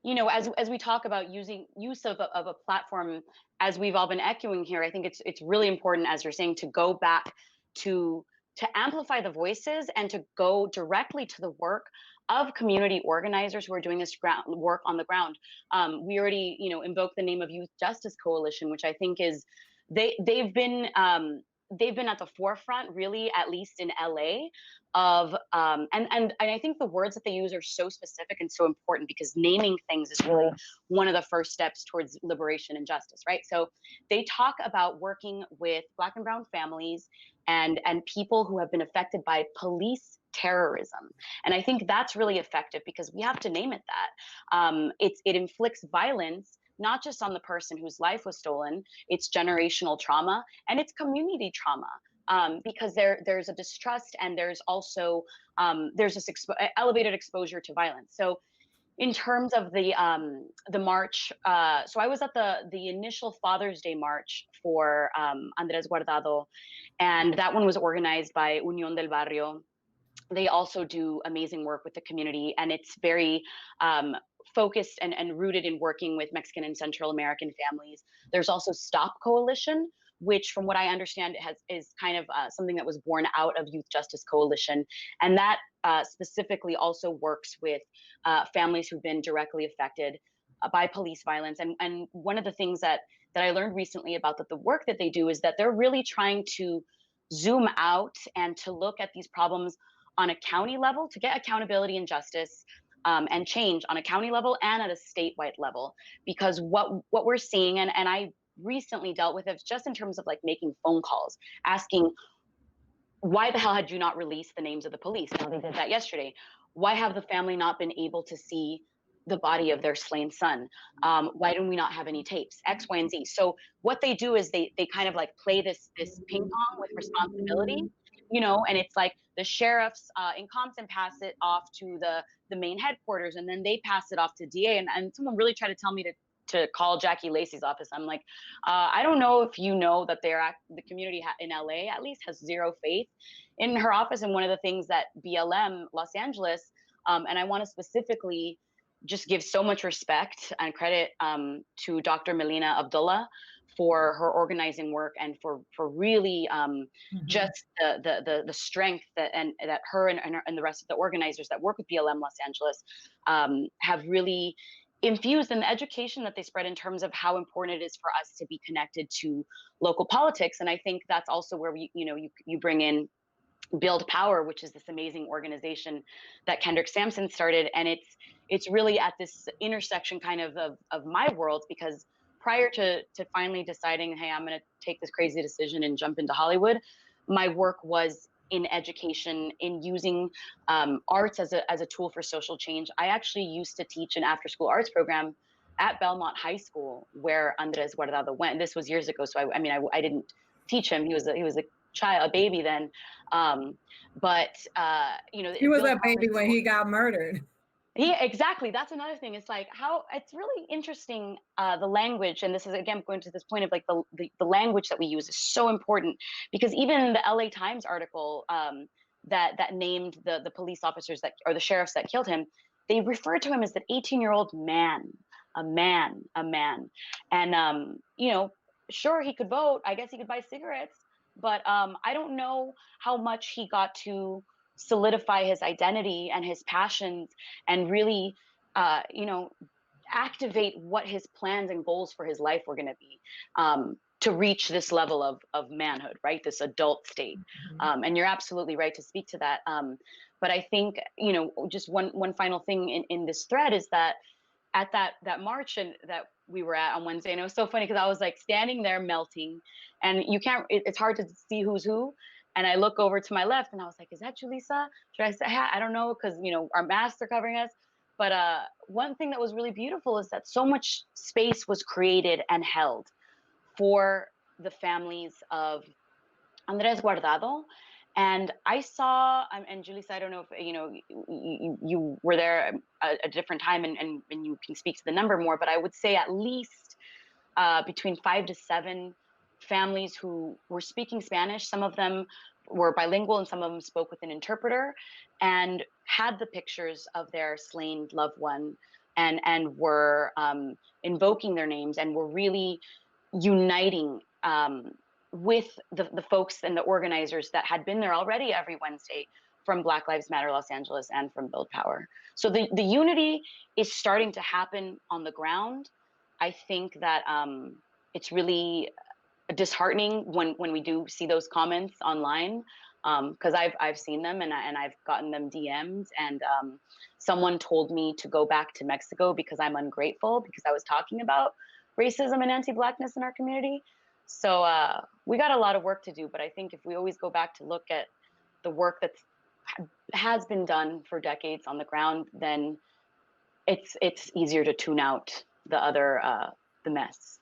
as we talk about use of a platform, as we've all been echoing here, I think it's really important, as you're saying, to go back to amplify the voices and to go directly to the work of community organizers who are doing this work on the ground. We already, invoked the name of Youth Justice Coalition, which I think is they've been at the forefront, really, at least in LA, of and I think the words that they use are so specific and so important, because naming things is really one of the first steps towards liberation and justice, right? So they talk about working with Black and brown families and people who have been affected by police terrorism. And I think that's really effective, because we have to name it that. It inflicts violence not just on the person whose life was stolen, it's generational trauma and it's community trauma. Because there's a distrust, and there's also there's this elevated exposure to violence. So in terms of the march, so I was at the initial Father's Day march for Andres Guardado, and that one was organized by Unión del Barrio. They also do amazing work with the community, and it's very focused and rooted in working with Mexican and Central American families. There's also Stop Coalition, which, from what I understand, is kind of something that was born out of Youth Justice Coalition, and that specifically also works with families who've been directly affected by police violence. And one of the things that I learned recently about the work that they do is that they're really trying to zoom out and to look at these problems on a county level, to get accountability and justice and change on a county level and at a statewide level. Because what we're seeing, and I recently dealt with it just in terms of like making phone calls, asking, why the hell had you not released the names of the police? Now, they did that yesterday. Why have the family not been able to see the body of their slain son? Why do we not have any tapes? X, Y, and Z. So what they do is they kind of like play this ping pong with responsibility, and it's like the sheriffs in Compton pass it off to the main headquarters, and then they pass it off to DA. And someone really tried to tell me to call Jackie Lacey's office. I'm like, I don't know if you know that the community in LA at least has zero faith in her office. And one of the things that BLM Los Angeles, and I want to specifically just give so much respect and credit to Dr. Melinna Bobadilla for her organizing work, and for really just the strength that her and the rest of the organizers that work with BLM Los Angeles have really infused in the education that they spread, in terms of how important it is for us to be connected to local politics. And I think that's also where you bring in Build Power, which is this amazing organization that Kendrick Sampson started. And it's really at this intersection kind of my world, because prior to finally deciding, hey, I'm going to take this crazy decision and jump into Hollywood, my work was in education, in using arts as a tool for social change. I actually used to teach an after-school arts program at Belmont High School, where Andres Guardado went. This was years ago, so I didn't teach him. He was a child, a baby then. But he was a baby when he got murdered. Yeah, exactly. That's another thing. It's like how it's really interesting, the language, and this is again going to this point of like the language that we use is so important, because even in the LA Times article that named the police officers or the sheriffs that killed him, they referred to him as the 18-year-old man, a man. And sure, he could vote. I guess he could buy cigarettes, but I don't know how much he got to solidify his identity and his passions, and really activate what his plans and goals for his life were going to be, to reach this level of manhood, right? This adult state. And you're absolutely right to speak to that. But I think, just one final thing in this thread is that at that march and that we were at on Wednesday, and it was so funny because I was like standing there melting, and it's hard to see who's who. And I look over to my left, and I was like, is that Julissa? Should I say, I don't know, because, our masks are covering us. But one thing that was really beautiful is that so much space was created and held for the families of Andres Guardado. And I saw, and Julissa, I don't know if, you were there at a different time, and you can speak to the number more, but I would say at least between 5 to 7 families who were speaking Spanish. Some of them were bilingual and some of them spoke with an interpreter, and had the pictures of their slain loved one, and were invoking their names, and were really uniting with the folks and the organizers that had been there already every Wednesday from Black Lives Matter Los Angeles and from Build Power. So the unity is starting to happen on the ground. I think that it's really disheartening when we do see those comments online, because I've seen them, and I've gotten them DM'd, and someone told me to go back to Mexico because I'm ungrateful because I was talking about racism and anti-Blackness in our community. So we got a lot of work to do, but I think if we always go back to look at the work that has been done for decades on the ground, then it's easier to tune out the other the mess.